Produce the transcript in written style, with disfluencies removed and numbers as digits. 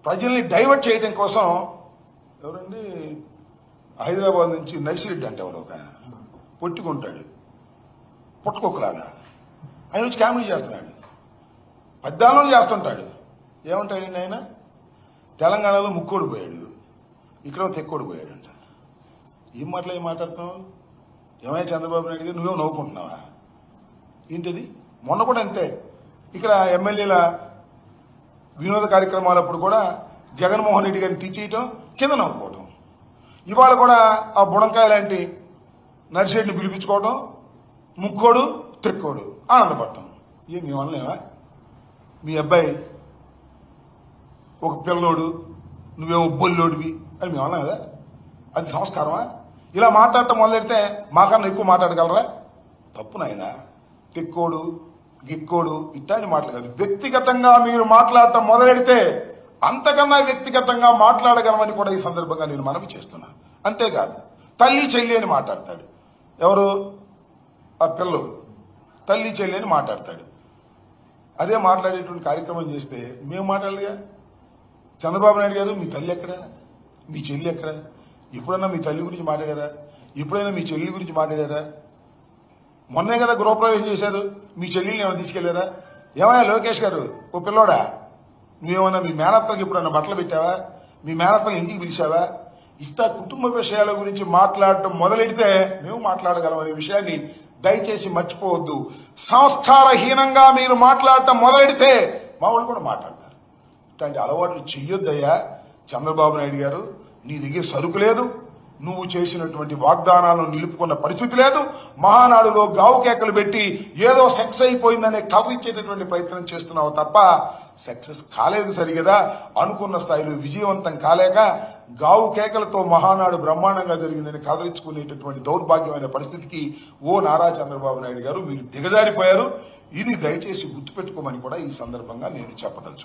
ప్రజల్ని డైవర్ట్ చేయడం కోసం ఎవరండి హైదరాబాద్ నుంచి నర్సిరెడ్డి అంటే ఎవరు ఒక ఆయన పొట్టుకుంటాడు పుట్టుకొక్కలాగా ఆయన వచ్చి కామెడీ చేస్తున్నాడు, పద్దాలను చేస్తుంటాడు. ఏమంటాడండి ఆయన? తెలంగాణలో ముక్కోడు పోయాడు, ఇక్కడ తెక్కోడు పోయాడంట. ఏం మాట్లాడుతున్నావు? ఏమైనా చంద్రబాబు నాయుడు గారు నువ్వేమో నవ్వుకుంటున్నావా ఏంటిది? మొన్న కూడా అంతే, ఇక్కడ ఎమ్మెల్యేల వినోద కార్యక్రమాలప్పుడు కూడా జగన్మోహన్ రెడ్డి గారిని తిట్టేయటం, కింద నవ్వుకోవటం. ఇవాళ కూడా ఆ బుడంకాయ లాంటి నర్సిరెడ్డిని పిలిపించుకోవటం, ముక్కోడు తెక్కోడు ఆనందపడటం. ఏం మీ వల్లనేవా? మీ అబ్బాయి ఒక పిల్లోడు, నువ్వేమో బొల్లోడివి అని మేము అన్నాం కదా, అది సంస్కారమా? ఇలా మాట్లాడటం మొదలెడితే మాకన్నా ఎక్కువ మాట్లాడగలరా? తప్పు నాయన. తెక్కోడు గిక్కోడు ఇట్లాంటి మాటలు కాదు. వ్యక్తిగతంగా మీరు మాట్లాడటం మొదలెడితే అంతకన్నా వ్యక్తిగతంగా మాట్లాడగలమని కూడా ఈ సందర్భంగా నేను మనవి చేస్తున్నా. అంతేకాదు తల్లి చెల్లి అని మాట్లాడతాడు. ఎవరు? ఆ పిల్లోడు తల్లి చెల్లి అని మాట్లాడతాడు. అదే మాట్లాడేటువంటి కార్యక్రమం చేస్తే మేము మాట్లాడలేగా. చంద్రబాబు నాయుడు గారు మీ తల్లి ఎక్కడ, మీ చెల్లి ఎక్కడ? ఎప్పుడన్నా మీ తల్లి గురించి మాట్లాడారా? ఎప్పుడైనా మీ చెల్లి గురించి మాట్లాడారా? మొన్నే కదా గృహప్రవేశం చేశారు, మీ చెల్లిని ఏమైనా తీసుకెళ్లారా? ఏమయ్యా లోకేష్ గారు, ఓ పిల్లోడా, నువ్వేమన్నా మీ మేనత్తలకు ఎప్పుడన్నా బట్టలు పెట్టావా? మీ మేనత్తలు ఇంటికి పిలిచావా? ఇట్లా కుటుంబ విషయాల గురించి మాట్లాడటం మొదలెడితే మేము మాట్లాడగలం అనే విషయాన్ని దయచేసి మర్చిపోవద్దు. సంస్కారహీనంగా మీరు మాట్లాడటం మొదలెడితే మా వాళ్ళు కూడా మాట్లాడతారు. ఇట్లాంటి అలవాట్లు చెయ్యొద్దయ్యా. చంద్రబాబు నాయుడు గారు, నీ దగ్గర సరుకు లేదు, నువ్వు చేసినటువంటి వాగ్దానాలను నిలుపుకున్న పరిస్థితి లేదు. మహానాడులో గావు కేకలు పెట్టి ఏదో సెక్స్ అయిపోయిందనే కవరించేటటువంటి ప్రయత్నం చేస్తున్నావు తప్ప సక్సెస్ కాలేదు సరిగదా. అనుకున్న స్థాయిలో విజయవంతం కాలేక గావు కేకలతో మహానాడు బ్రహ్మాండంగా జరిగిందని కవరించుకునేటటువంటి దౌర్భాగ్యమైన పరిస్థితికి ఓ నారా చంద్రబాబు నాయుడు గారు మీరు దిగజారిపోయారు. ఇది దయచేసి గుర్తుపెట్టుకోమని కూడా ఈ సందర్భంగా నేను చెప్పదలుచుకున్నాను.